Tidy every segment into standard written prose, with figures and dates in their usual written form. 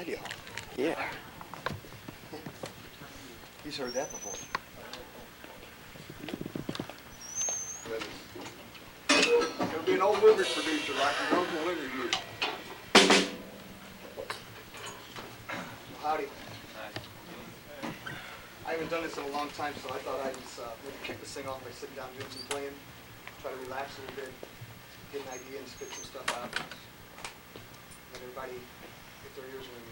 radio. Yeah. He's heard that before. He'll be an old movie producer like your Uncle Leonard used. Howdy. I haven't done this in a long time, so I thought I'd just maybe kick this thing off by sitting down, doing some playing, try to relax a little bit, get an idea and spit some stuff out. Let everybody get their ears ringing.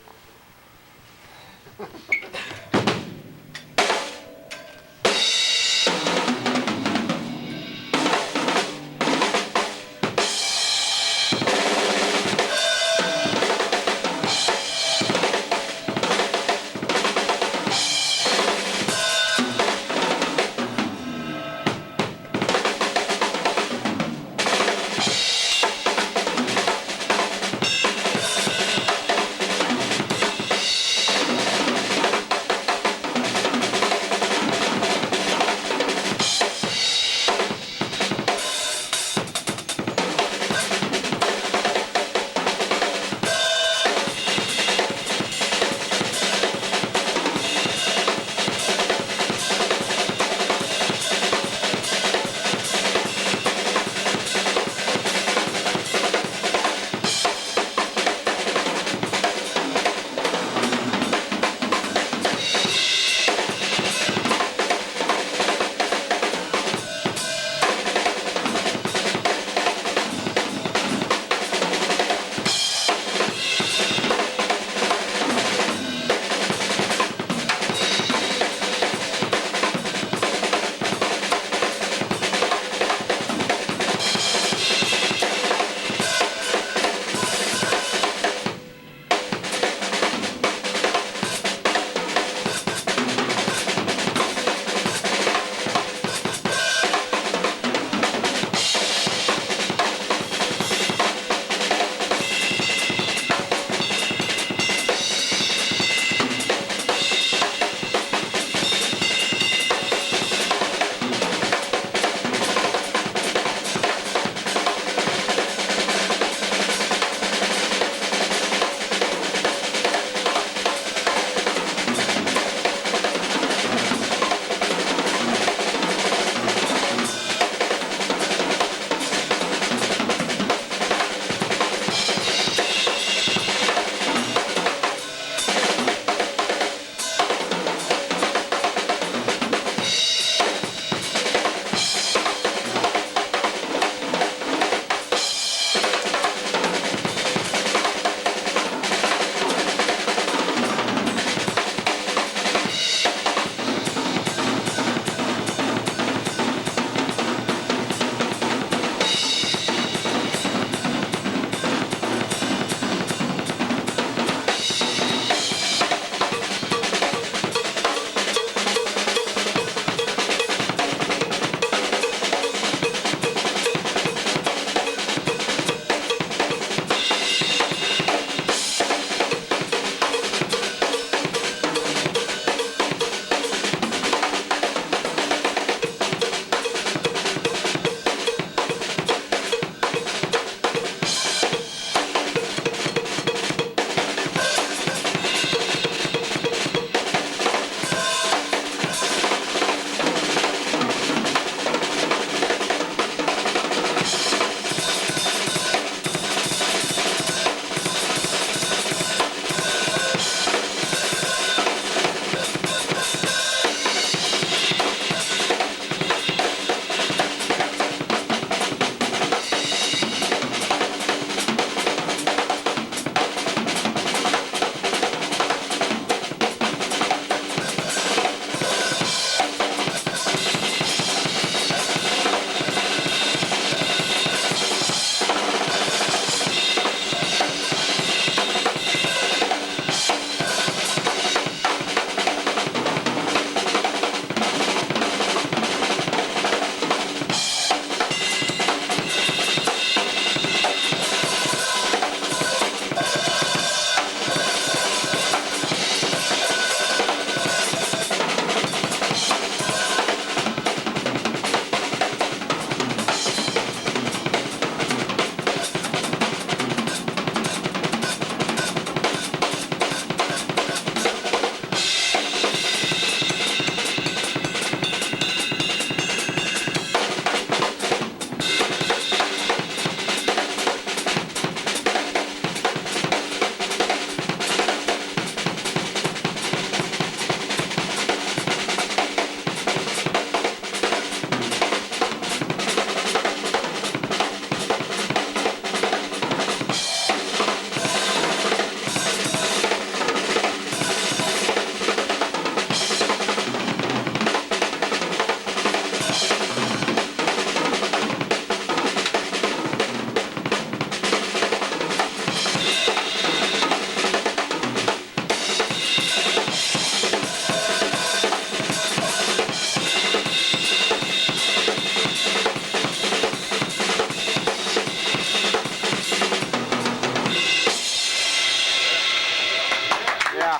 Yeah.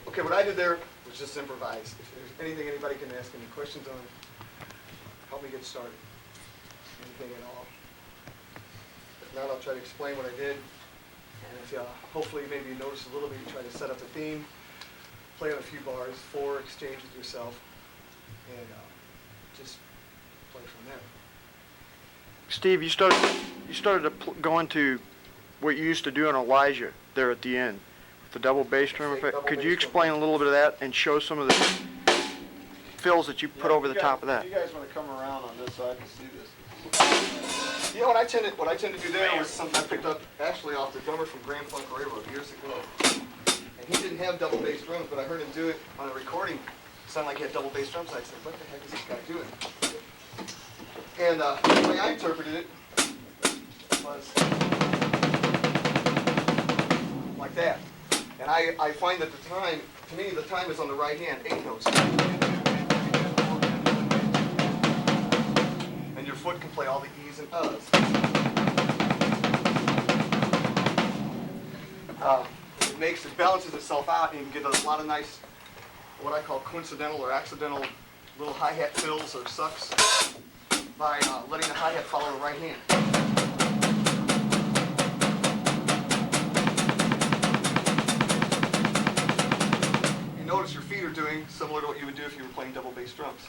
Okay, what I did there was just improvise. If there's anything anybody can ask any questions on, help me get started. Anything at all. If not, I'll try to explain what I did. And if hopefully maybe you notice a little bit, you try to set up a theme, play on a few bars, 4, exchange with yourself, and just play from there. Steve, you started to go into what you used to do in Elijah there at the end, with the double bass drum effect. Could you explain a little bit of that and show some of the fills that you put over the top of that? You guys want to come around on this side and see this? You know, what I tend to do there was something I picked up actually off the drummer from Grand Funk Railroad years ago. And he didn't have double bass drums, but I heard him do it on a recording. It sounded like he had double bass drums. I said, what the heck is this guy doing? And the way I interpreted it was like that. And I find that the time, to me, the time is on the right hand, 8 notes. And your foot can play all the E's and U's. It balances itself out, and you can get a lot of nice, what I call coincidental or accidental little hi-hat fills or sucks by letting the hi-hat follow the right hand. You notice your feet are doing similar to what you would do if you were playing double bass drums.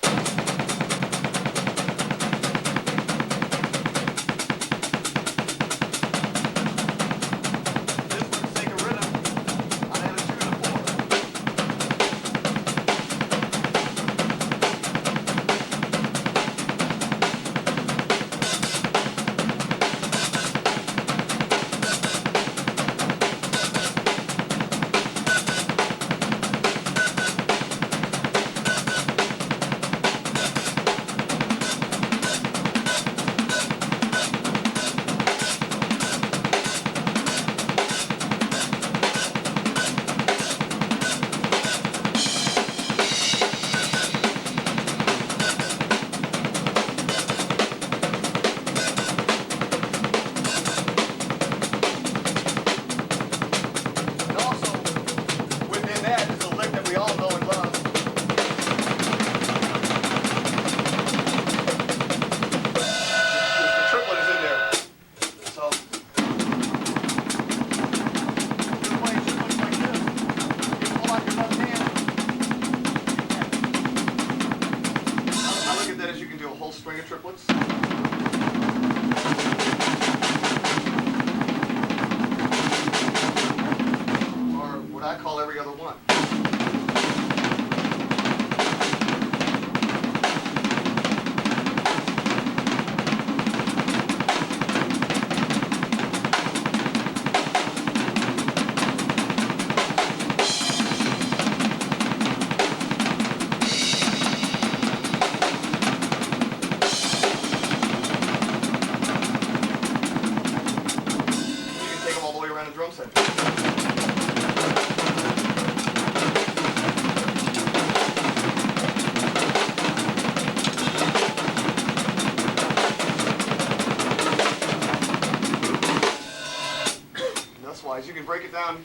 You can break it down,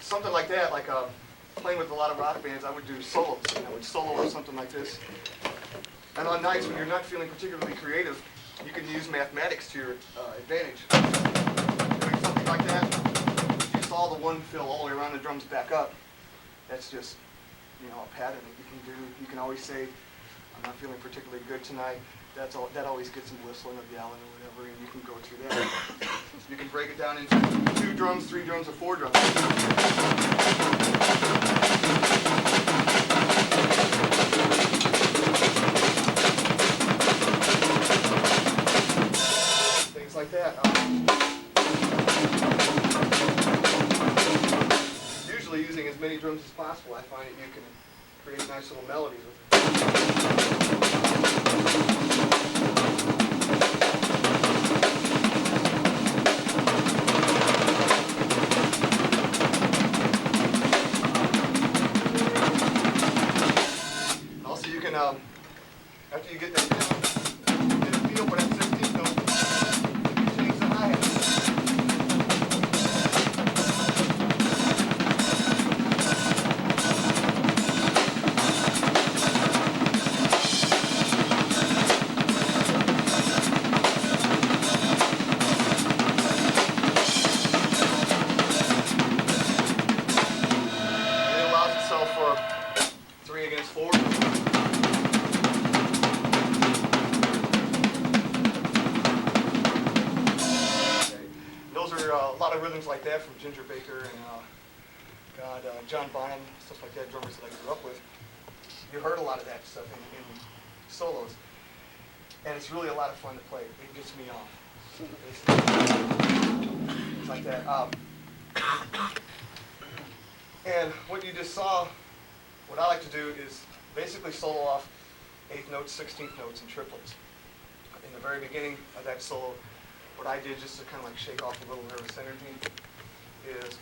something like that, like playing with a lot of rock bands, I would do solos. I would solo or something like this. And on nights when you're not feeling particularly creative, you can use mathematics to your advantage. Doing something like that, you saw the one fill all the way around the drums back up. That's just, you know, a pattern that you can do. You can always say, I'm not feeling particularly good tonight. That always gets some whistling or yelling or whatever, and you can go through that. You can break it down into 2 drums, 3 drums, or 4 drums. Things like that. Usually using as many drums as possible, I find that you can create nice little melodies with it. Also, you can After you get that down, you get a feel for that 16th note, change the hi-hat. It allows itself for 3 against 4. Those are a lot of rhythms like that from Ginger Baker and John Bonham, stuff like that, drummers that I grew up with. You heard a lot of that stuff in solos, and it's really a lot of fun to play. It gets me off. It's like that. And what you just saw, what I like to do is basically solo off 8th notes, 16th notes, and triplets. In the very beginning of that solo, what I did just to kind of like shake off a little nervous energy is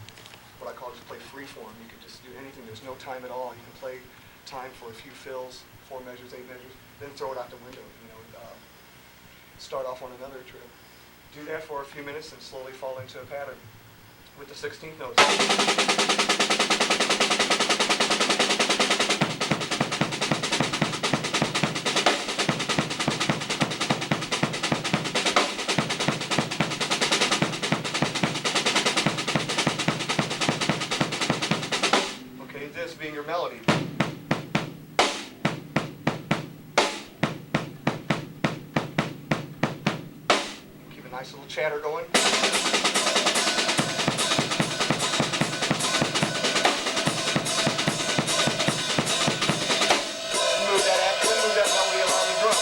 what I call just play free form. You can just do anything. There's no time at all. You can play time for a few fills, 4 measures, 8 measures, then throw it out the window. Start off on another trip. Do that for a few minutes and slowly fall into a pattern with the 16th notes. This being your melody. Keep a nice little chatter going. Move that melody around the drum.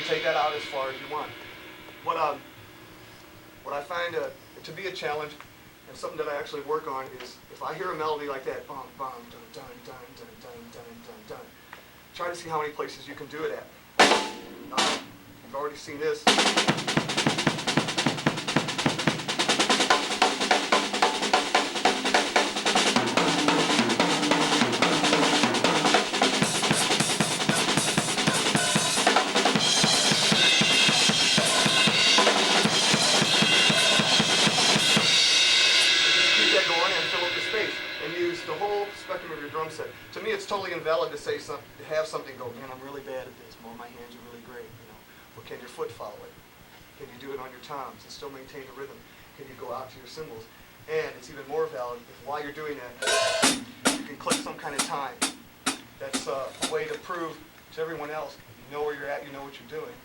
Take that out as far as you want. What I find to be a challenge and something that I actually work on is if I hear a melody like that, bum, bum, dun, dun, dun, dun, dun, dun, dun, dun, try to see how many places you can do it at. You've already seen this. Set. To me, it's totally invalid to say something, to have something go, man, I'm really bad at this. Well, my hands are really great. Or can your foot follow it? Can you do it on your toms and still maintain the rhythm? Can you go out to your cymbals? And it's even more valid if while you're doing that, you can click some kind of time. That's a way to prove to everyone else you know where you're at, you know what you're doing,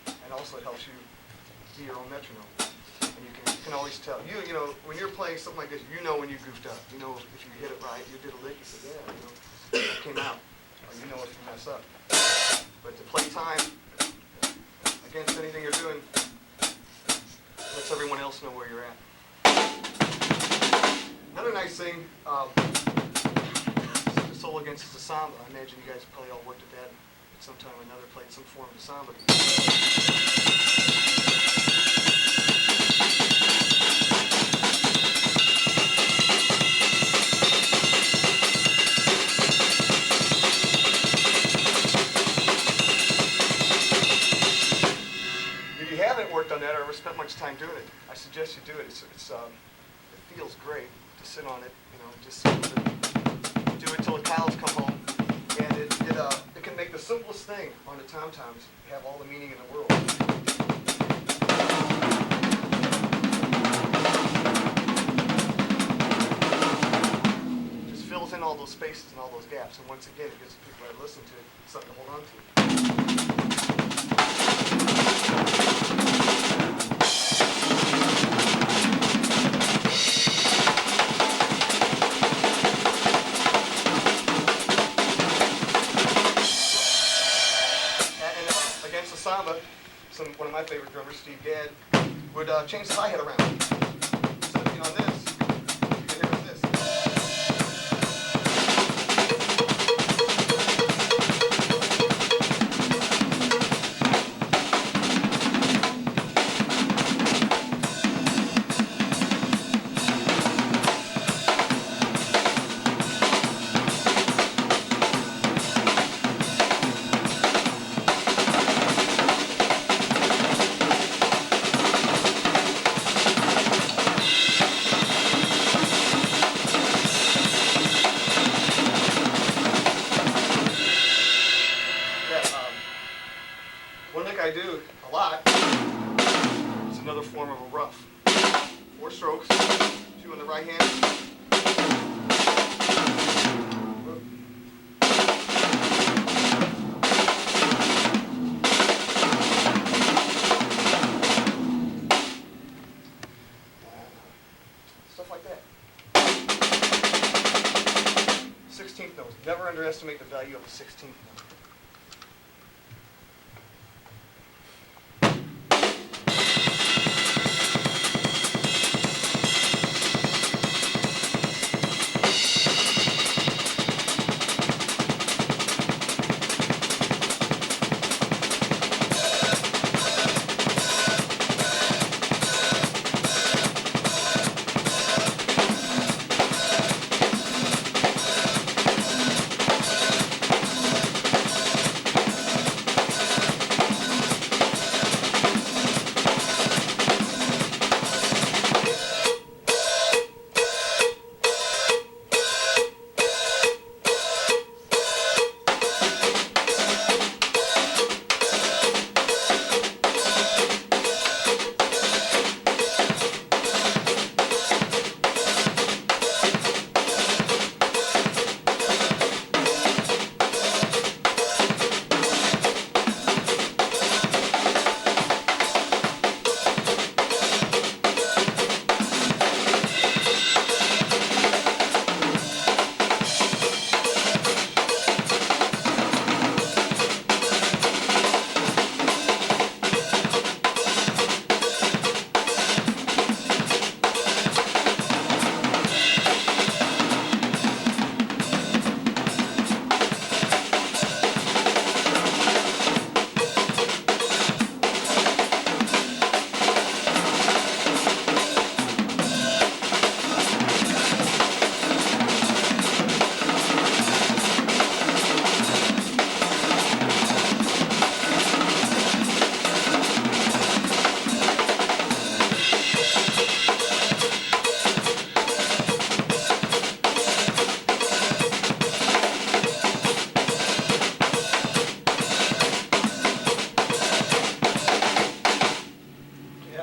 and also it helps you be your own metronome. And you can always tell. You know, when you're playing something like this, you know when you goofed up. You know if you hit it right, you did a lick, you said, yeah, it came out. Or you know if you mess up. But to play time against anything you're doing lets everyone else know where you're at. Another nice thing, the solo against the samba. I imagine you guys probably all worked at that at some time or another, played some form of samba. Worked on that or ever spent much time doing it, I suggest you do it. It feels great to sit on it, just do it till the cows come home, and it can make the simplest thing on the tom-toms have all the meaning in the world. Just fills in all those spaces and all those gaps, and once again, it gives the people that listen to it something to hold on to. Samba, what one of my favorite drummers, Steve Gadd, would change the hi-hat around. Instead of being on this, you can hear it this. One lick I do a lot is another form of a rough. 4 strokes, 2 in the right hand. Stuff like that. 16th notes. Never underestimate the value of a 16th note.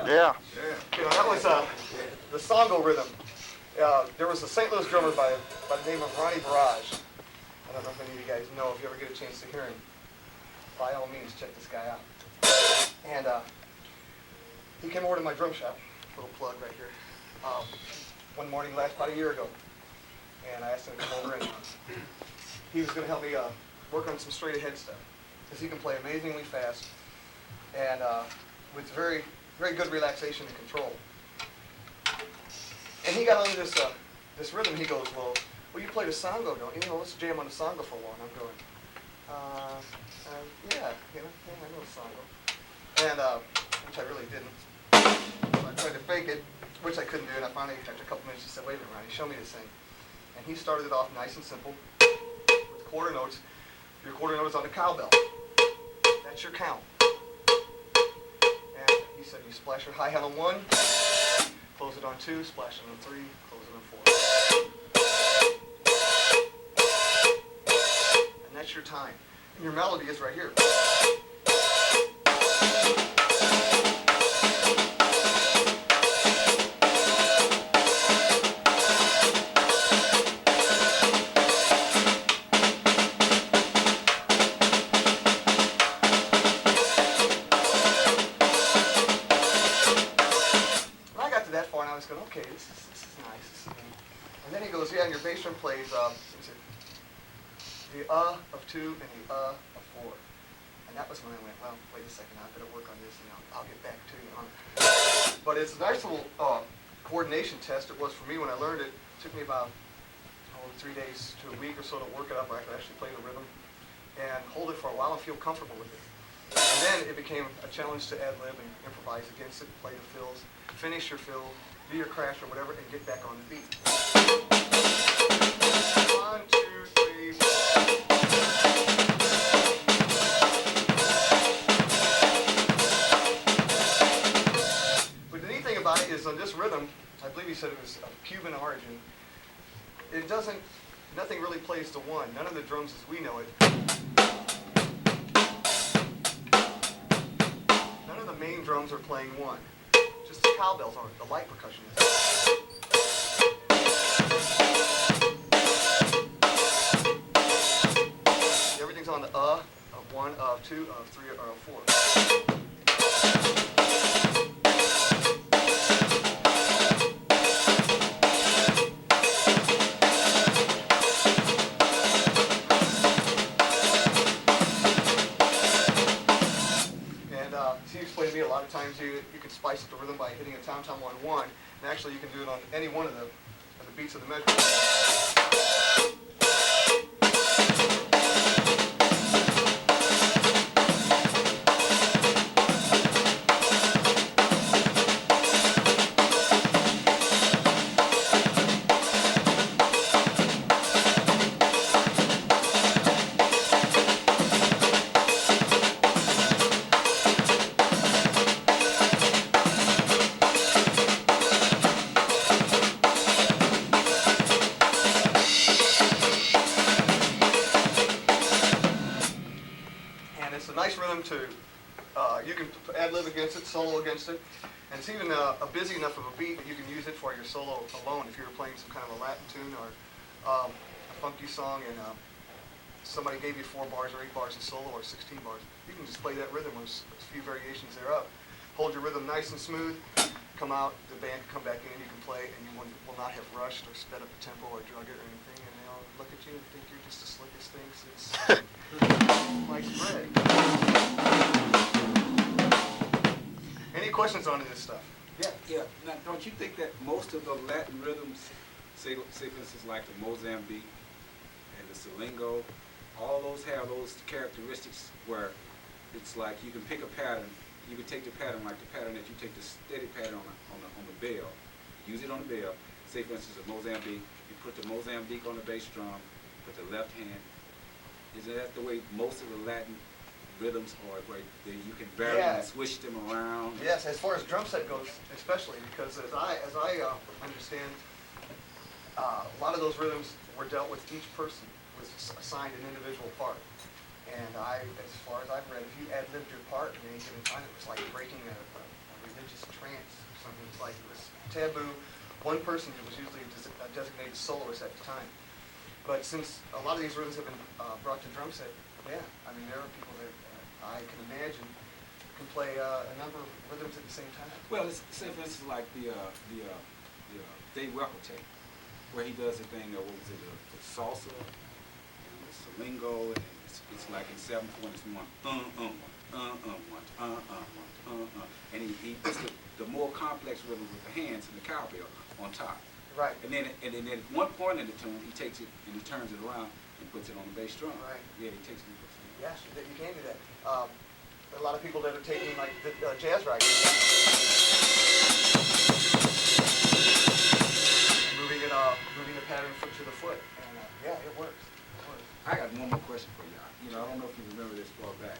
Yeah. You know, that was the Songo rhythm. There was a St. Louis drummer by the name of Ronnie Barrage. I don't know if any of you guys know. If you ever get a chance to hear him, by all means, check this guy out. And he came over to my drum shop. Little plug right here. One morning, about a year ago, and I asked him to come over, and he was going to help me work on some straight ahead stuff, because he can play amazingly fast and with very good relaxation and control. And he got onto this rhythm. He goes, well, you play the Songo, don't you? You know, let's jam on the Songo for a while. And I'm going, yeah, I know the Songo. And which I really didn't. So I tried to fake it, which I couldn't do. And I finally, after a couple minutes, he said, wait a minute, Ronnie, show me this thing. And he started it off nice and simple with quarter notes. Your quarter note is on the cowbell. That's your count. And he said, you splash your hi-hat on 1, close it on 2, splash it on 3, close it on 4. And that's your time. And your melody is right here. I was going, okay, this is nice. And then he goes, yeah, and your bass drum plays the of 2 and the of 4. And that was when I went, well, wait a second, I better work on this, and I'll get back to you on it. But it's a nice little coordination test. It was for me when I learned it. It took me about 3 days to a week or so to work it up where I could actually play the rhythm and hold it for a while and feel comfortable with it. And then it became a challenge to ad-lib and improvise against it, play the fills, finish your fill, do your crash or whatever, and get back on the beat. 1, 2, 3, 4. But the neat thing about it is on this rhythm, I believe he said it was of Cuban origin, it doesn't, nothing really plays to one. None of the drums as we know it. None of the main drums are playing one. Just the cowbells are, the light percussion is. Everything's on the of 1, of 2, of 3, or of 4. He explained to me a lot of times you can spice up the rhythm by hitting a tom-tom on 1, and actually you can do it on any one of the beats of the measure. It's a nice rhythm to, you can ad-lib against it, solo against it, and it's even a busy enough of a beat that you can use it for your solo alone if you're playing some kind of a Latin tune or a funky song and somebody gave you 4 bars or 8 bars of solo or 16 bars. You can just play that rhythm with a few variations thereof. Hold your rhythm nice and smooth, come out, the band can come back in, you can play, and you will not have rushed or sped up the tempo or drug it or anything, and they'll look at you and think you're just the slickest thing since like bread. Any questions on this stuff? Yeah. Yeah. Now, don't you think that most of the Latin rhythms, say for instance like the Mozambique and the Salingo, all those have those characteristics where it's like you can pick a pattern. You can take the pattern like the pattern that you take the steady pattern on the bell. Use it on the bell. Say for instance a Mozambique. You put the Mozambique on the bass drum with the left hand. Isn't that the way most of the Latin rhythms are, where you can vary and switch them around? Yes, as far as drum set goes, especially because as I understand, a lot of those rhythms were dealt with. Each person was assigned an individual part, and as far as I've read, if you ad-libbed your part at any given time, it was like breaking a religious trance or something. It's like it was taboo. One person was usually a designated soloist at the time. But since a lot of these rhythms have been brought to drum set, yeah, I mean there are people that I can imagine can play a number of rhythms at the same time. Well, say for instance like the Dave Weckl tape, where he does the thing, what was it, the salsa, and the Salingo, and it's like in 7/4, it's one, and he puts the more complex rhythm with the hands and the cowbell on top. Right. And then at one point in the tune, he takes it and he turns it around and puts it on the bass drum. Right. Yeah, he takes it and puts it on. Yes, you can do that. A lot of people that are taking like the jazz rags, moving the pattern foot to the foot, and yeah, it works. I got one more question for y'all. You know, I don't know if you remember this far back.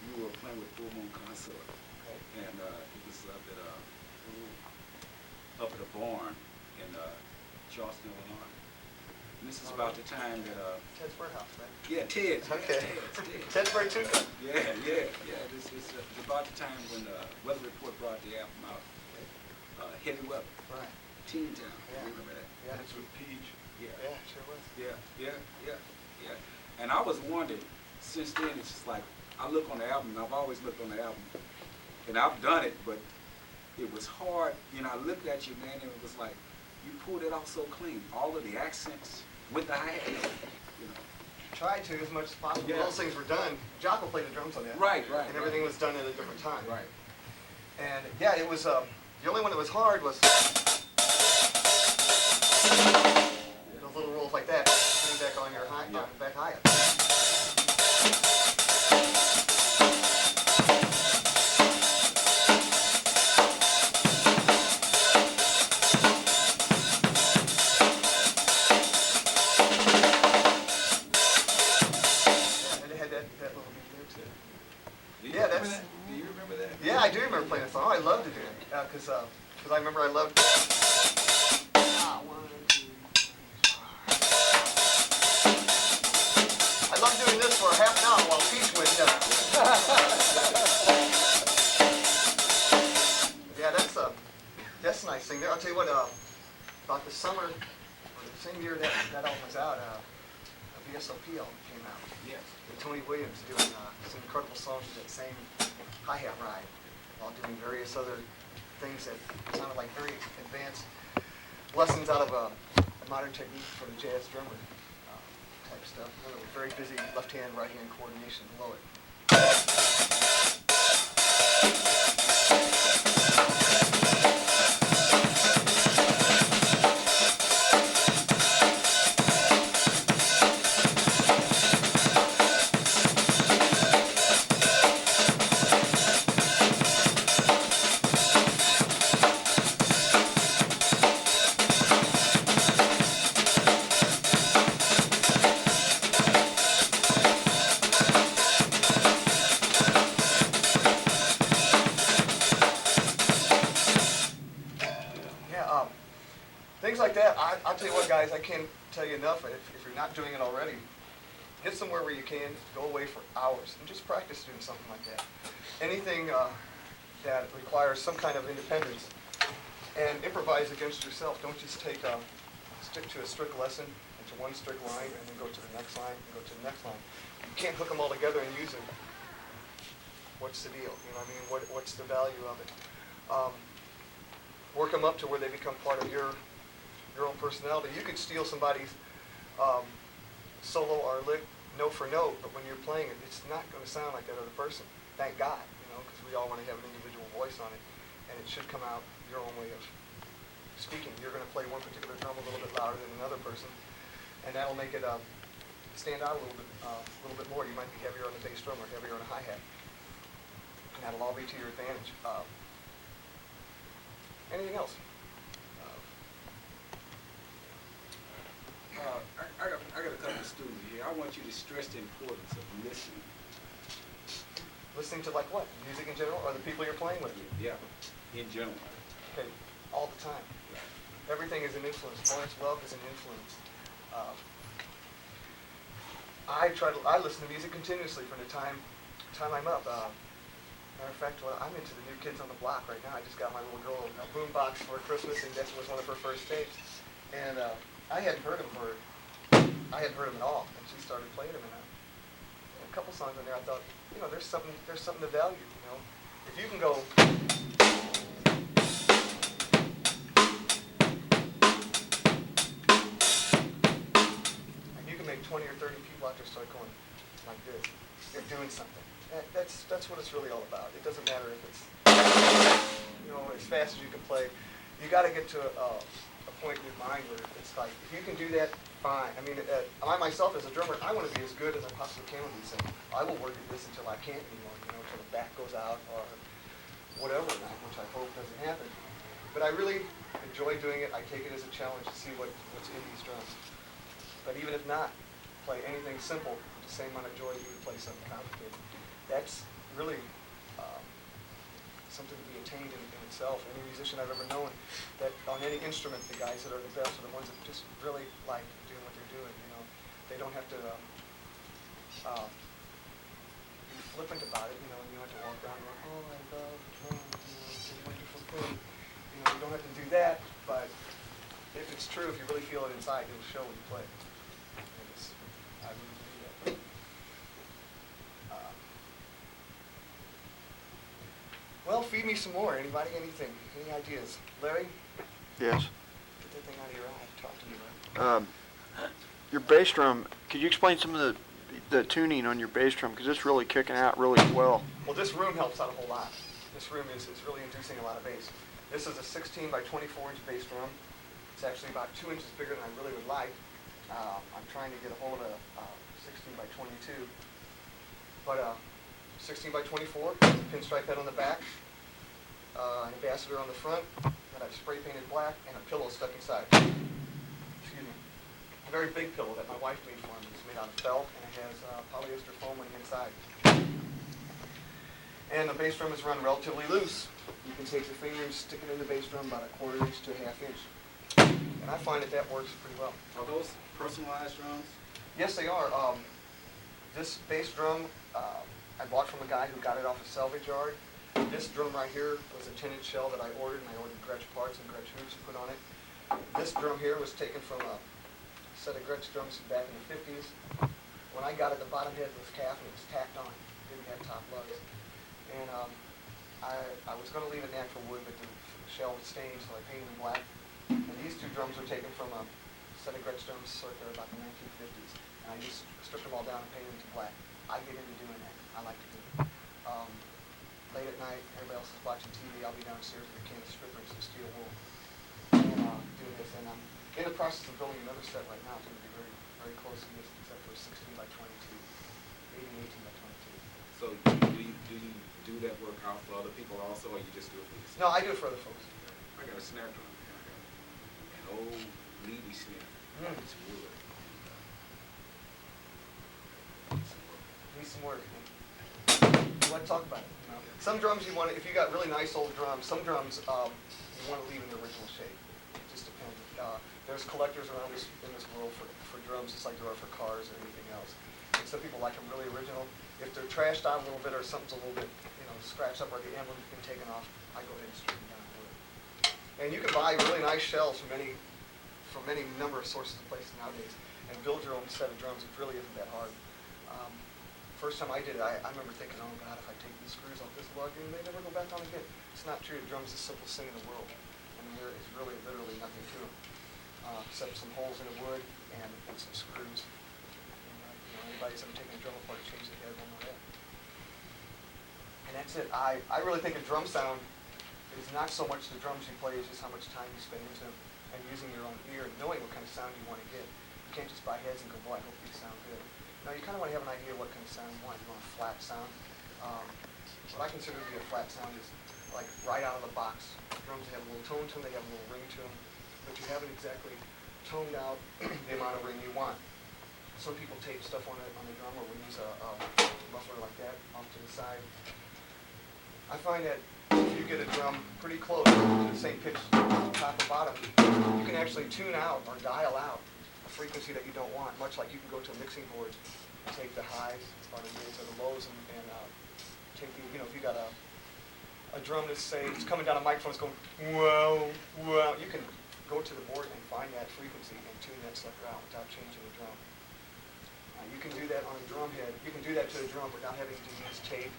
You were playing with Full Moon Consort, and it was up at a barn in Charleston, Illinois. And this is about the time that Ted's Birdhouse, right? yeah, Ted's. Okay. Ted's. Ted's Bird too. Yeah. It's about the time when Weather Report brought the album out. Heavy Weather. Right. Teen Town. Yeah. You remember that? Yeah. That's with Peach. Yeah. Yeah, sure was. Yeah. And I was wondering, since then, it's just like, I look on the album, and I've always looked on the album, and I've done it, but it was hard. You know, I looked at you, man, and it was like, you pulled it off so clean. All of the accents with the hi-hat, you know. tried to as much as possible. Yeah. Those things were done. Jocko played the drums on that. Right. And everything was done at a different time. Right. And yeah, it was, the only one that was hard was those little rolls like that, sitting back on your high, Yeah. back hi-hat. And it had that little beat there too. Do you Yeah, remember that's- that? Do you remember that? Yeah, I do remember playing that song. Oh, I loved to do it. Because I remember I loved... I love doing this for half an hour while Peach went down. Yeah, that's a nice thing there. I'll tell you what, about the summer, or the same year that album was out, a VSOP album came out. Yes. With Tony Williams doing some incredible songs with that same hi-hat ride, while doing various other things that sounded like very advanced lessons out of a modern technique for the jazz drummer type stuff. Very busy left-hand, right-hand coordination below it. Things like that, I'll tell you what, guys, I can't tell you enough. If you're not doing it already, get somewhere where you can, go away for hours, and just practice doing something like that. Anything that requires some kind of independence, and improvise against yourself. Don't just stick to a strict lesson, into one strict line, and then go to the next line, and go to the next line. You can't hook them all together and use them. What's the deal? You know what I mean? What's the value of it? Work them up to where they become part of your own personality. You could steal somebody's solo or lick note for note, but when you're playing it, it's not going to sound like that other person. Thank God, because we all want to have an individual voice on it, and it should come out your own way of speaking. You're going to play one particular drum a little bit louder than another person, and that'll make it stand out a little bit more. You might be heavier on the bass drum or heavier on a hi-hat, and that'll all be to your advantage. Anything else? I got a couple of students here. I want you to stress the importance of listening. Listening to like what? Music in general, or the people you're playing with? Yeah, in general. Okay, all the time. Everything is an influence. Lawrence Welk is an influence. I listen to music continuously from the time I'm up. Matter of fact, I'm into the New Kids on the Block right now. I just got my little girl a boombox for Christmas, and that was one of her first tapes. And I hadn't heard him at all, and she started playing him. And a couple songs in there, I thought, there's something to value. If you can go. And you can make 20 or 30 people out there start going like this. You're doing something. That's what it's really all about. It doesn't matter if it's as fast as you can play. You got to get to a point in your mind where it's like, if you can do that, fine. I mean, I myself as a drummer, I want to be as good as I possibly can with these things. I will work at this until I can't anymore, until the back goes out or whatever, which I hope doesn't happen. But I really enjoy doing it. I take it as a challenge to see what's in these drums. But even if not, play anything simple with the same amount of joy you would play something complicated. That's really something to be attained in itself. Any musician I've ever known, that on any instrument, the guys that are the best are the ones that just really like doing what they're doing. They don't have to be flippant about it. You don't have to walk around going, "Oh, I love the drums, it's a wonderful thing." You don't have to do that. But if it's true, if you really feel it inside, it'll show when you play. I really believe that. Well, feed me some more. Anybody? Anything? Any ideas? Larry? Yes. Get that thing out of your eye. Talk to me, Larry. your bass drum, could you explain some of the tuning on your bass drum? Because it's really kicking out really well. Well, this room helps out a whole lot. This room is really inducing a lot of bass. This is a 16 by 24 inch bass drum. It's actually about 2 inches bigger than I really would like. I'm trying to get a hold of a 16 by 22. But 16 by 24, pinstripe head on the back, an ambassador on the front that I've spray painted black, and a pillow stuck inside. Excuse me. A very big pillow that my wife made for me. It's made out of felt, and it has polyester foam on the inside. And the bass drum is run relatively loose. You can take your finger and stick it in the bass drum about a 1/4 inch to a 1/2 inch. And I find that works pretty well. Are those personalized drums? Yes, they are. This bass drum I bought from a guy who got it off a salvage yard. This drum right here was a 10-inch shell that I ordered, and I ordered Gretsch parts and Gretsch hoops to put on it. This drum here was taken from a set of Gretsch drums back in the 50s. When I got it, the bottom head was calf and it was tacked on. It didn't have top lugs. And I was going to leave it natural wood, but the shell was stained, so I painted them black. And these two drums were taken from a set of Gretsch drums circa about the 1950s. And I just stripped them all down and painted them to black. I get into doing that. I like to do it. Late at night, everybody else is watching TV, I'll be downstairs with a can of stripper and some steel wool. And doing this. And I'm in the process of building another set right now. It's going to be very, very close to this, except for 16 by 22, maybe 18 by 22. So do you do that work out for other people also, or you just do it for yourself? No, I do it for other folks. I got a snare drum here. I got an old meaty snare. It's wood. Needs some work. Let's talk about it. You know? Some drums you want to, if you got really nice old drums, some drums you want to leave in the original shape. It just depends. There's collectors around in this world for drums, just like there are for cars or anything else. And some people like them really original. If they're trashed out a little bit or something's a little bit, scratched up or the emblem's been taken off, I go ahead and straighten down the wood. And you can buy really nice shells from any number of sources and places nowadays, and build your own set of drums. It really isn't that hard. First time I did it, I remember thinking, oh God, if I take these screws off this lug, they never go back on again. It's not true. The drum's the simplest thing in the world. I mean, there is really literally nothing to them, except some holes in the wood and some screws. And, anybody's ever taken a drum apart to change the head will know that. And that's it. I really think a drum sound is not so much the drums you play, it's just how much time you spend into them and using your own ear and knowing what kind of sound you want to get. You can't just buy heads and go, boy, I hope these sound good. Now, you kind of want to have an idea of what kind of sound you want. You want a flat sound. What I consider to be a flat sound is like right out of the box. Drums have a little tone to them, they have a little ring to them, but you haven't exactly toned out the amount of ring you want. Some people tape stuff on the drum, or we use a muffler like that off to the side. I find that if you get a drum pretty close to the same pitch, top and bottom, you can actually tune out or dial out a frequency that you don't want, much like you can go to a mixing board and take the highs or the mids or the lows and take the, if you got a drum that's, say, it's coming down a microphone, it's going, wow, wow, you can go to the board and find that frequency and tune that sucker out without changing the drum. You can do that on a drum head. You can do that to a drum without having to use tape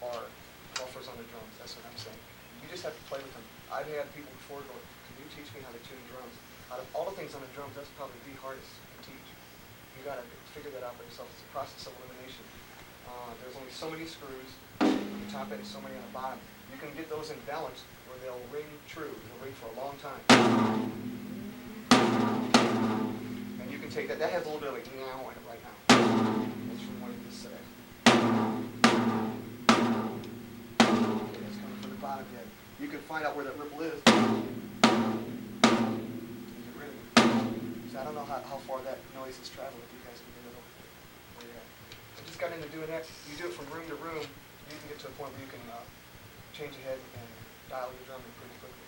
or buffers on the drums. That's what I'm saying. You just have to play with them. I've had people before go, can you teach me how to tune drums? Out of all the things on the drums, that's probably the hardest to teach. You got to figure that out by yourself. It's a process of elimination. There's only so many screws on the top end and so many on the bottom. You can get those in balance where they'll ring true. They'll ring for a long time. And you can take that. That has a little bit of a meow in it right now. That's from one of this set. Okay, that's coming from the bottom head. You can find out where that ripple is. I don't know how far that noise has traveled, if you guys can hear it over where you're at. I just got into doing that. You do it from room to room, you can get to a point where you can change your head and dial your drum in pretty quickly.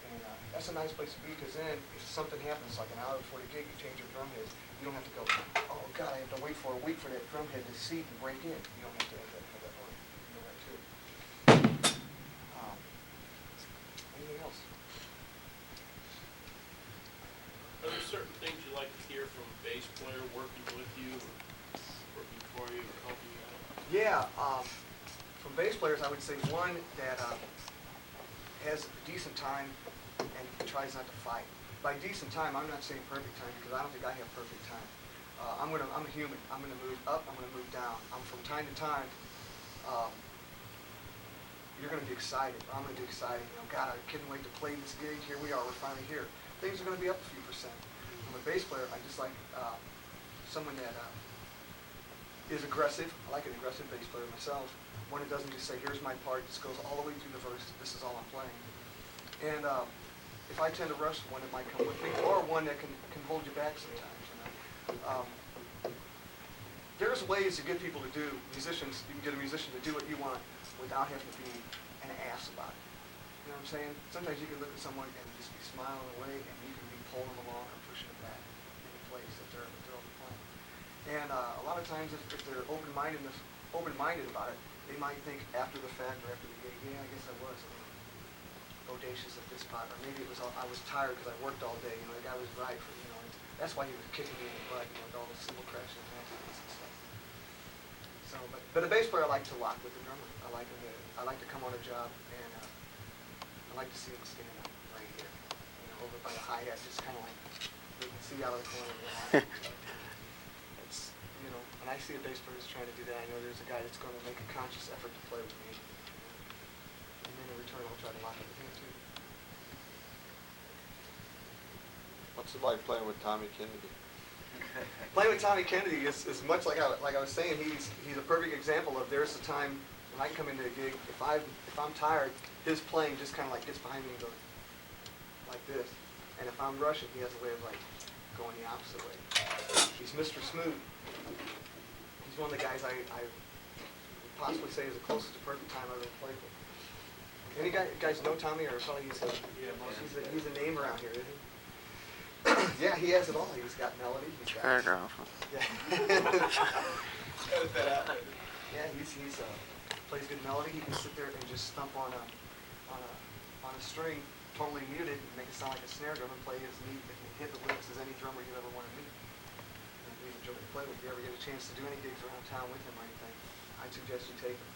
And that's a nice place to be, because then if something happens, like an hour before the gig, you change your drum heads, you don't have to go, oh God, I have to wait for a week for that drum head to seat and break in. You don't have to have that one. You know that too. Anything else? Are there certain things you like to hear from a bass player working with you, or working for you, or helping you out? Yeah, from bass players, I would say one that has a decent time and tries not to fight. by decent time, I'm not saying perfect time because I don't think I have perfect time. I'm a human. I'm gonna move up. I'm gonna move down. From time to time. You're gonna be excited. I'm gonna be excited. You know, God, I couldn't wait to play this gig. Here we are. We're finally here. Things are gonna be up a few percent. I'm a bass player. I just like someone that is aggressive. I like an aggressive bass player myself. One that doesn't just say, "Here's my part." This goes all the way through the verse. This is all I'm playing. And if I tend to rush, one that might come with me, or one that can hold you back sometimes. You know, there's ways to get people to do musicians. You can get a musician to do what you want without having to be an ass about it. You know what I'm saying? Sometimes you can look at someone and just be smiling away, and you can be pulling them along and pushing them back in the place that they're playing. And a lot of times, if they're open-minded about it, they might think after the fact or after the gig, yeah, I guess I was a little audacious at this spot, or maybe it was I was tired because I worked all day. You know, the guy was right for that's why he was kicking me in the butt, with all the cymbal crashes and accidents and stuff. So, but a bass player, I like to lock with the drummer. I like to come on a job and I like to see him stand up right here, over by the hi-hat, just kind of like you can see out of the corner of the eye. It's when I see a bass player that's trying to do that, I know there's a guy that's going to make a conscious effort to play with me, and then in return, I'll try to lock it with him too. What's it like playing with Tommy Kennedy? Playing with Tommy Kennedy is much like I was saying. He's a perfect example of there's a time when I come into a gig. If I'm tired, his playing just kind of like gets behind me and goes like this. And if I'm rushing, he has a way of like going the opposite way. He's Mr. Smooth. He's one of the guys I would possibly say is the closest to perfect time I've ever played with. Any guys know Tommy, or probably he's a name around here, isn't he? Yeah, he has it all. He's got melody. He's got Paragraph. Yeah. Yeah, he's plays good melody. He can sit there and just stomp on a string, totally muted, and make it sound like a snare drum, and play as neat and hit the licks as any drummer you ever want to meet. And we enjoy to play with. If you ever get a chance to do any gigs around town with him or anything, I'd suggest you take him.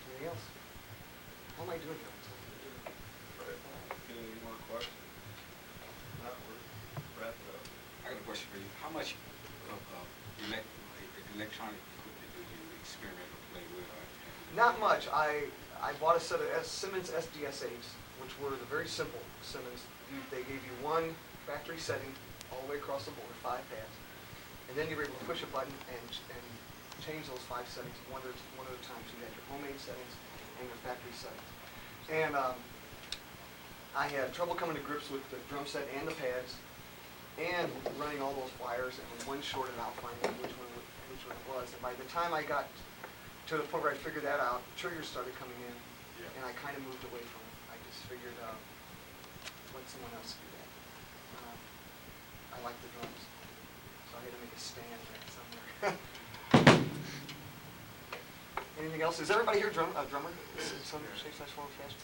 Anything else? How am I doing here? Any more questions? Wrap it up. I got a question for you. How much of electronic equipment do you experiment or play with? Not much. I bought a set of Simmons SDSAs, which were the very simple Simmons. They gave you one factory setting all the way across the board, 5 pads, and then you were able to push a button and change those 5 settings one at a time. So you had your homemade settings and your factory settings. And I had trouble coming to grips with the drum set and the pads, and running all those wires, and when one shorted out, finding which one it was. And by the time I got to the point where I figured that out, triggers started coming in, and I kind of moved away from it. I just figured, let someone else do that. I like the drums, so I had to make a stand there somewhere. Anything else? Is everybody here a drummer? Some shape, size, form, fashion?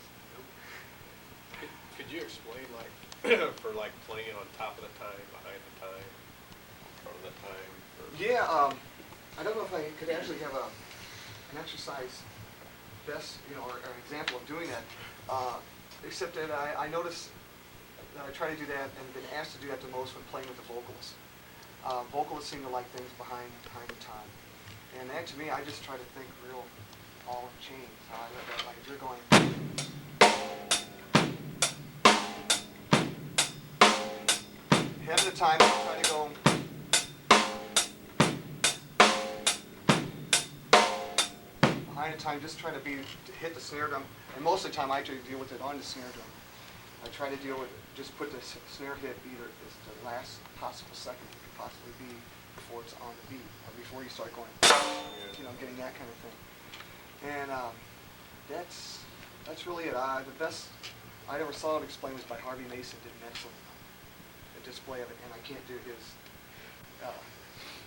Could you explain, like, for like playing on top of the time, behind the time, front of the time? Yeah, I don't know if I could actually have an exercise best, or an example of doing that, except that I noticed that I try to do that and been asked to do that the most when playing with the vocalists. Vocalists seem to like things behind the time. And that, to me, I just try to think real all in chains. How I look at it, like if you're going... Half of the time, I try to go... Behind the time, just try to hit the snare drum. And most of the time, I actually deal with it on the snare drum. I try to deal with it, just put the snare hit either as the last possible second it could possibly be before it's on the beat, or before you start going, getting that kind of thing. And that's really it. The best I ever saw it explained was by Harvey Mason. Did an excellent display of it, and I can't do his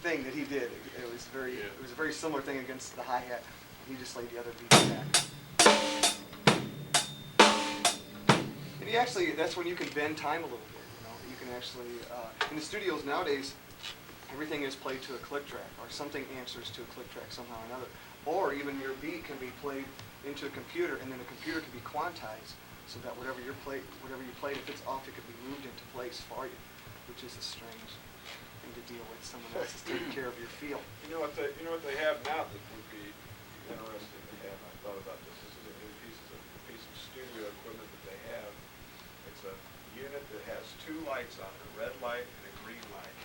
thing that he did. It was a very similar thing against the hi-hat. He just laid the other beats back. And that's when you can bend time a little bit. You can actually, in the studios nowadays, everything is played to a click track, or something answers to a click track somehow or another. Or even your beat can be played into a computer, and then the computer can be quantized so that whatever you played, if it's off, it could be moved into place for you, which is a strange thing to deal with. Someone else is taking care of your feel. You know what they have now that would be interesting to have. I thought about this. This is a new piece of studio equipment that they have. It's a unit that has two lights on it, a red light and a green light.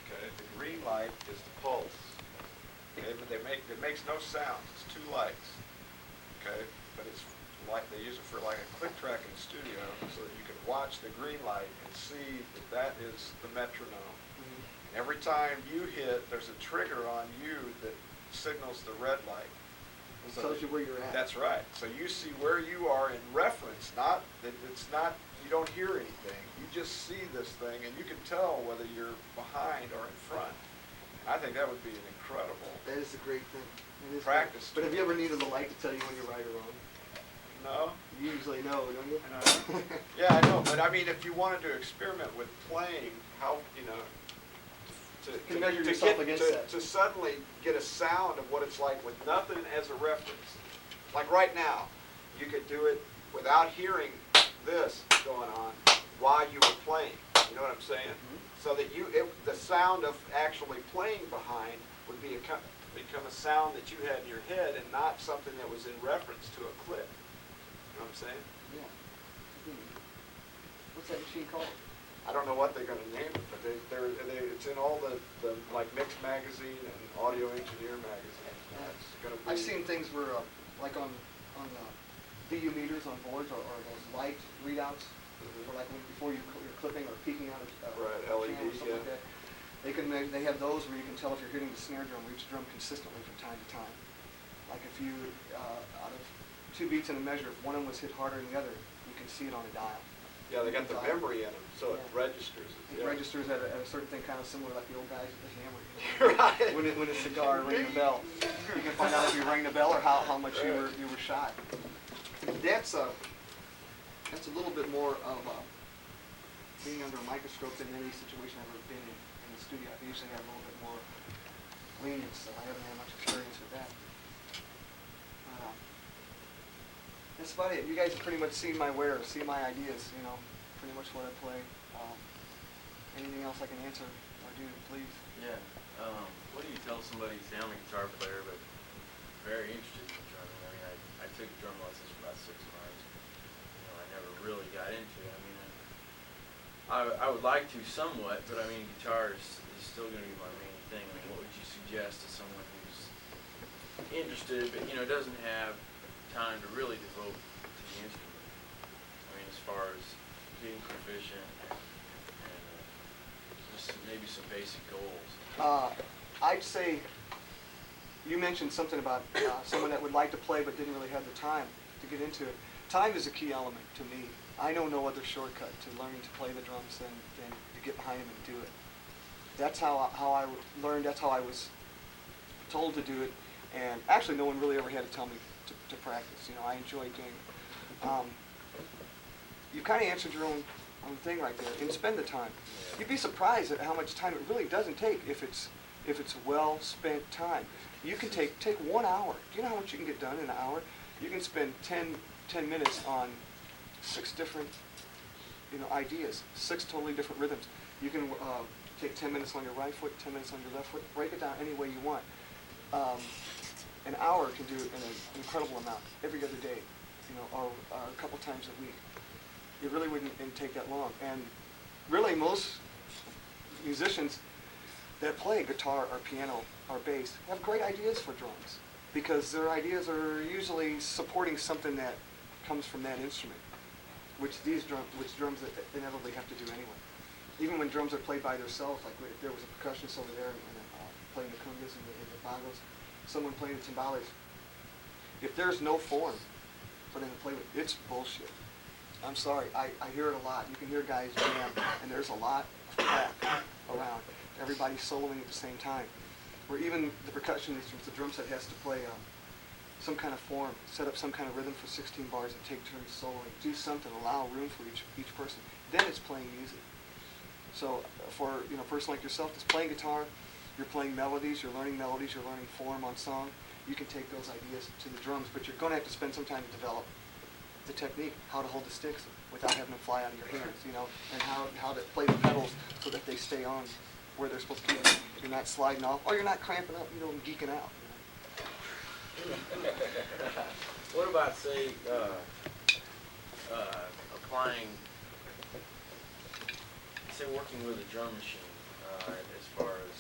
Okay, the green light is the pulse. Okay, but it makes no sound. It's two lights. Okay, but it's like they use it for like a click track in the studio, so that you can watch the green light and see that is the metronome. Every time you hit, there's a trigger on you that signals the red light. It tells you where you're at. That's right. So you see where you are in reference, it's not, you don't hear anything. You just see this thing and you can tell whether you're behind or in front. And I think that would be an incredible That is a great thing. It is practice. But have you ever needed a light to tell you when you're right or wrong? No? You usually know, don't you? Yeah, I know, but I mean, if you wanted to experiment with playing, how, you know, Can measure yourself against that. to suddenly get a sound of what it's like with nothing as a reference. Like right now, you could do it without hearing this going on while you were playing. You know what I'm saying? So that the sound of actually playing behind would become a sound that you had in your head and not something that was in reference to a clip. You know what I'm saying? Yeah. What's that machine called? I don't know what they're going to name it, but it's in all the like Mix magazine and Audio Engineer magazine. It's going to be. I've seen things where, like on VU meters on boards or those light readouts, or like before you're clipping or peeking out a Right, channel LED, or something yeah. like that. They have those where you can tell if you're hitting the snare drum or each drum consistently from time to time. Like if you, out of 2 beats in a measure, if one of them was hit harder than the other, you can see it on a dial. Yeah, they got the memory in them, so it Yeah. registers it. It Yeah. registers at a certain thing, kind of similar like the old guys with the hammer. Right. When a cigar rang the bell, you can find out if you rang the bell or how much you were shot. That's a little bit more of being under a microscope than any situation I've ever been in the studio. I usually have a little bit more lenience, so I haven't had much experience with that. That's about it. You guys have pretty much seen my wares, seen my ideas, you know, pretty much what I play. Anything else I can answer or do, please? Yeah. What do you tell somebody, say I'm a guitar player, but very interested in drumming? I mean, I took drum lessons for about 6 months. You know, I never really got into it. I mean, I would like to somewhat, but I mean, guitar is still going to be my main thing. I mean, what would you suggest to someone who's interested, but, you know, doesn't have time to really devote to the instrument? I mean, as far as getting proficient and just maybe some basic goals. I'd say you mentioned something about someone that would like to play but didn't really have the time to get into it. Time is a key element to me. I know no other shortcut to learning to play the drums than to get behind them and do it. That's how I learned. That's how I was told to do it. And actually, no one really ever had to tell me to practice. You know, I enjoy doing it. You kind of answered your own thing right there. And spend the time. You'd be surprised at how much time it really doesn't take if it's well spent time. You can take 1 hour. Do you know how much you can get done in an hour? You can spend 10 minutes on 6 different, ideas, 6 totally different rhythms. You can take 10 minutes on your right foot, 10 minutes on your left foot. Break it down any way you want. An hour can do it in an incredible amount every other day, or a couple times a week. It really wouldn't take that long. And really, most musicians that play guitar or piano or bass have great ideas for drums because their ideas are usually supporting something that comes from that instrument, which drums inevitably have to do anyway. Even when drums are played by themselves, like if there was a percussionist over there and playing the congas and the bongos, someone playing the timbales, if there's no form for them to play with, it's bullshit. I'm sorry, I hear it a lot. You can hear guys jam, and there's a lot of crap around. Everybody's soloing at the same time. Or even the percussion instruments, the drum set has to play some kind of form, set up some kind of rhythm for 16 bars and take turns soloing. Do something, allow room for each person. Then it's playing music. So for a person like yourself that's playing guitar, you're playing melodies, you're learning form on song. You can take those ideas to the drums, but you're going to have to spend some time to develop the technique, how to hold the sticks without having them fly out of your hands, you know, and how to play the pedals so that they stay on where they're supposed to be. You're not sliding off, or you're not cramping up, you know, and geeking out. You know? What about, say, applying, say, working with a drum machine, as far as,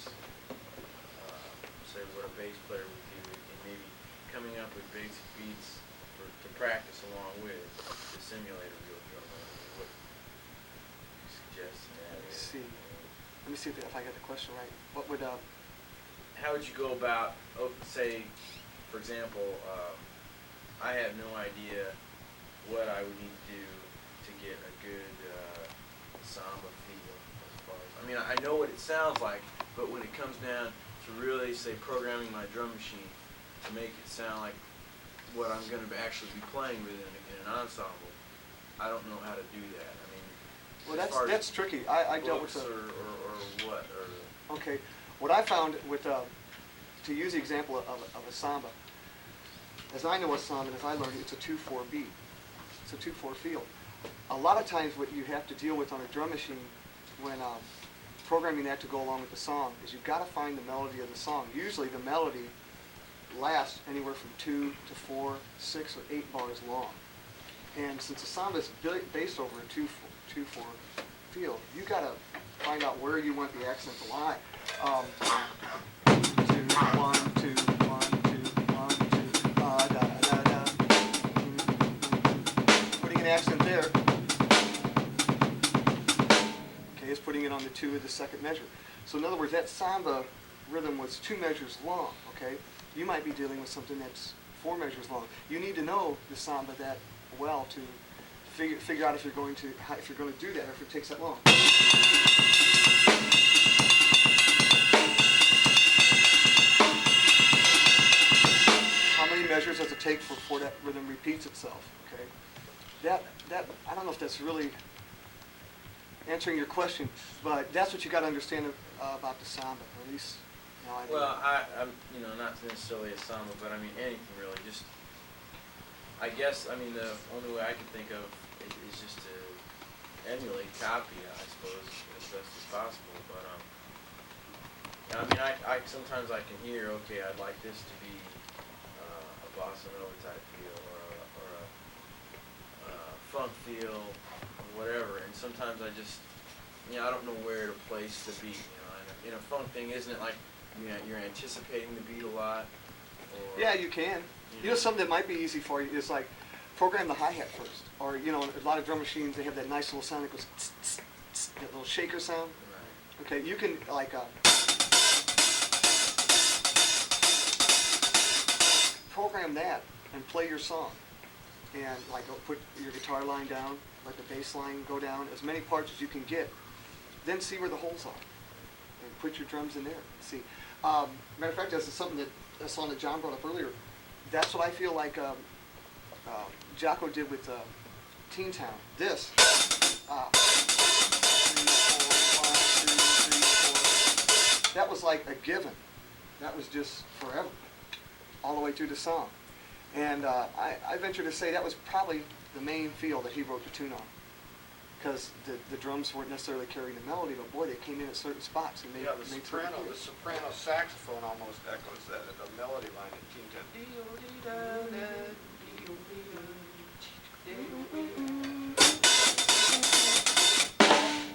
say, what a bass player would do, and maybe coming up with basic beats to practice along with to simulate a real drum? What you suggest in that area? Let me see if I got the question right. What would, How would you go about, say, for example, I have no idea what I would need to do to get a good samba feel as far as, I mean, I know what it sounds like, but when it comes down to really, say, programming my drum machine to make it sound like what I'm going to actually be playing with in an ensemble, I don't know how to do that. I mean, well, that's tricky. I dealt with or what, or okay, what I found with, to use the example of a samba, as I know a samba, and as I learned, it's a 2/4 beat. It's a 2/4 feel. A lot of times what you have to deal with on a drum machine when programming that to go along with the song is you've got to find the melody of the song. Usually the melody lasts anywhere from 2 to 4, 6, or 8 bars long. And since the samba is based over a 2/4 feel, you got to find out where you want the accent to lie. 2, 1, 2, 1, 2, 1, 2, da da da. Putting an accent there. Okay, it's putting it on the 2 of the second measure. So in other words, that samba rhythm was 2 measures long. Okay, you might be dealing with something that's 4 measures long. You need to know the samba that well to figure out if you're going to do that, or if it takes that long. How many measures does it take before that rhythm repeats itself? Okay, that I don't know if that's really answering your question, but that's what you got to understand about the samba, or at least, you know, I do. well, I'm, you know, not necessarily a samba, but I mean anything really. Just, I guess, I mean, the only way I can think of is just to emulate, copy, I suppose, as best as possible. But I mean, I sometimes I can hear, okay, I'd like this to be a bossa nova type feel, or a funk feel, or whatever. And sometimes I just, you know, I don't know where to place the beat. You know, and in a funk thing, isn't it like, you know, you're anticipating the beat a lot? Or, Yeah, you can. You know, something that might be easy for you is like program the hi-hat first. Or, you know, a lot of drum machines, they have that nice little sound that goes tss, tss, tss, that little shaker sound. Right. Okay, you can like program that and play your song. And like put your guitar line down, let the bass line go down, as many parts as you can get. Then see where the holes are. And put your drums in there. See. Matter of fact, this is something that a song that John brought up earlier. That's what I feel like Jocko did with Teen Town. This. 3, 4, 1, 2, 3, 4. That was like a given. That was just forever, all the way through the song. And I venture to say that was probably the main feel that he wrote the tune on. Because the drums weren't necessarily carrying the melody, but boy, they came in at certain spots and yeah, made the soprano saxophone almost echoes that the melody line in Teen Town.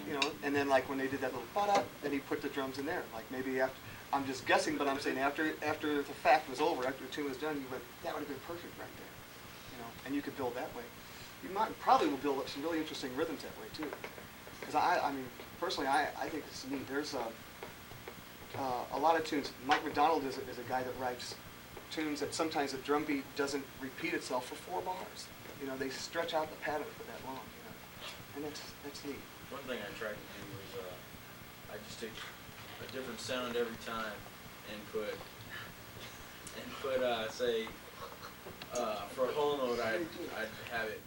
You know, and then like when they did that little ba-da, then he put the drums in there. Like maybe after, I'm just guessing, but I'm saying after the fact was over, after the tune was done, you went, that would have been perfect right there. You know, and you could build that way. You probably will build up some really interesting rhythms that way too. Because I mean, personally, I think it's neat. There's a lot of tunes. Mike McDonald is a guy that writes tunes that sometimes the drum beat doesn't repeat itself for 4 bars. You know, they stretch out the pattern for that long. You know, and that's neat. One thing I tried to do was I just take a different sound every time and put say for a whole note I'd have it